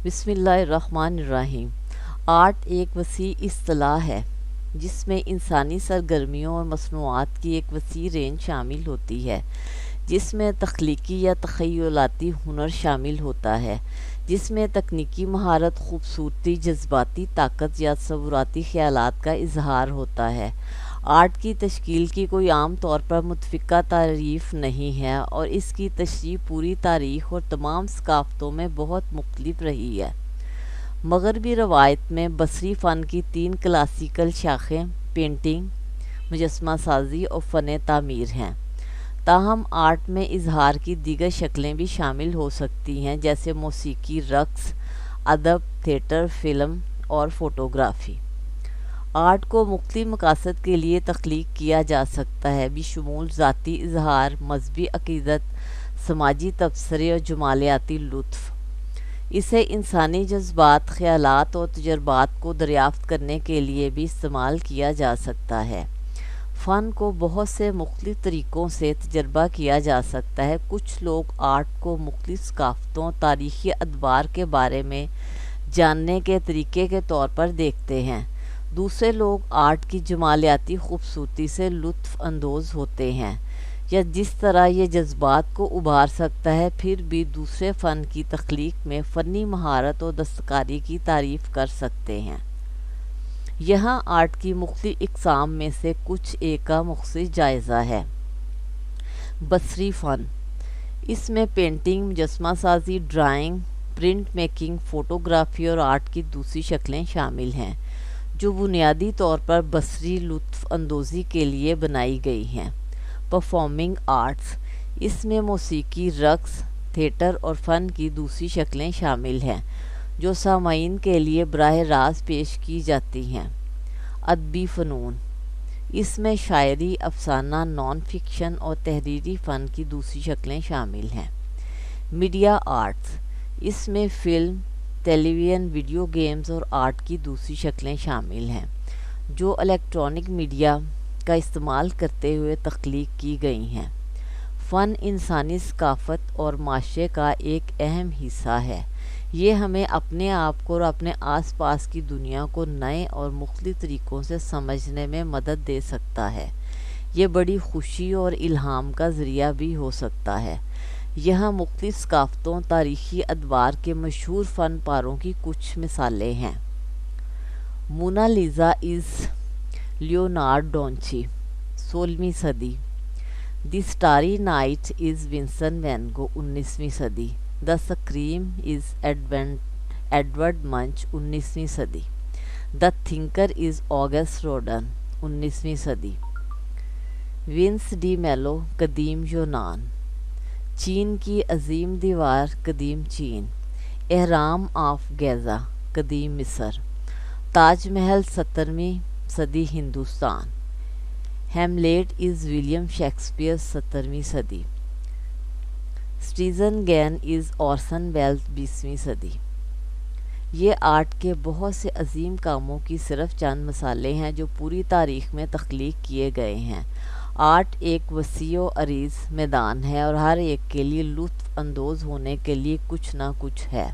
بسم اللہ الرحمن الرحیم۔ آرٹ ایک وسیع اصطلاح ہے جس میں انسانی سرگرمیوں اور مصنوعات کی ایک وسیع رینج شامل ہوتی ہے، جس میں تخلیقی یا تخیلاتی ہنر شامل ہوتا ہے، جس میں تکنیکی مہارت، خوبصورتی، جذباتی طاقت یا تصوراتی خیالات کا اظہار ہوتا ہے۔ آرٹ کی تشکیل کی کوئی عام طور پر متفقہ تعریف نہیں ہے اور اس کی تشریح پوری تاریخ اور تمام ثقافتوں میں بہت مختلف رہی ہے۔ مغربی روایت میں بصری فن کی تین کلاسیکل شاخیں پینٹنگ، مجسمہ سازی اور فن تعمیر ہیں، تاہم آرٹ میں اظہار کی دیگر شکلیں بھی شامل ہو سکتی ہیں جیسے موسیقی، رقص، ادب، تھیٹر، فلم اور فوٹوگرافی۔ آرٹ کو مختلف مقاصد کے لیے تخلیق کیا جا سکتا ہے، بشمول ذاتی اظہار، مذہبی عقیدت، سماجی تبصرے اور جمالیاتی لطف۔ اسے انسانی جذبات، خیالات اور تجربات کو دریافت کرنے کے لیے بھی استعمال کیا جا سکتا ہے۔ فن کو بہت سے مختلف طریقوں سے تجربہ کیا جا سکتا ہے۔ کچھ لوگ آرٹ کو مختلف ثقافتوں، تاریخی ادوار کے بارے میں جاننے کے طریقے کے طور پر دیکھتے ہیں۔ دوسرے لوگ آرٹ کی جمالیاتی خوبصورتی سے لطف اندوز ہوتے ہیں یا جس طرح یہ جذبات کو ابھار سکتا ہے، پھر بھی دوسرے فن کی تخلیق میں فنی مہارت اور دستکاری کی تعریف کر سکتے ہیں۔ یہاں آرٹ کی مختلف اقسام میں سے کچھ ایک کا مختصر جائزہ ہے۔ بصری فن، اس میں پینٹنگ، مجسمہ سازی، ڈرائنگ، پرنٹ میکنگ، فوٹوگرافی اور آرٹ کی دوسری شکلیں شامل ہیں جو بنیادی طور پر بصری لطف اندوزی کے لیے بنائی گئی ہیں۔ پرفارمنگ آرٹس، اس میں موسیقی، رقص، تھیٹر اور فن کی دوسری شکلیں شامل ہیں جو سامعین کے لیے براہ راست پیش کی جاتی ہیں۔ ادبی فنون، اس میں شاعری، افسانہ، نان فکشن اور تحریری فن کی دوسری شکلیں شامل ہیں۔ میڈیا آرٹس، اس میں فلم، ٹیلی ویژن، ویڈیو گیمز اور آرٹ کی دوسری شکلیں شامل ہیں جو الیکٹرانک میڈیا کا استعمال کرتے ہوئے تخلیق کی گئی ہیں۔ فن انسانی ثقافت اور معاشرے کا ایک اہم حصہ ہے۔ یہ ہمیں اپنے آپ کو اور اپنے آس پاس کی دنیا کو نئے اور مختلف طریقوں سے سمجھنے میں مدد دے سکتا ہے۔ یہ بڑی خوشی اور الہام کا ذریعہ بھی ہو سکتا ہے۔ یہاں مختلف ثقافتوں، تاریخی ادوار کے مشہور فن پاروں کی کچھ مثالیں ہیں۔ مونا لیزا از لیونارڈو ڈونچی، 16ویں صدی۔ The Starry Night by Vincent van Gogh, 19ویں صدی۔ The Scream by Edward Munch, 19ویں صدی۔ The Thinker by Auguste Rodin, 19ویں صدی۔ وینس ڈی میلو، قدیم یونان۔ چین کی عظیم دیوار، قدیم چین۔ اہرام آف گیزا، قدیم مصر۔ تاج محل، 17ویں صدی، ہندوستان۔ ہیملیٹ از ولیم شیکسپیئر، 17ویں صدی۔ سٹیزن گین از اورسن ویلز، 20ویں صدی۔ یہ آرٹ کے بہت سے عظیم کاموں کی صرف چند مثالیں ہیں جو پوری تاریخ میں تخلیق کیے گئے ہیں۔ آرٹ ایک وسیع و عریض میدان ہے اور ہر ایک کے لیے لطف اندوز ہونے کے لیے کچھ نہ کچھ ہے۔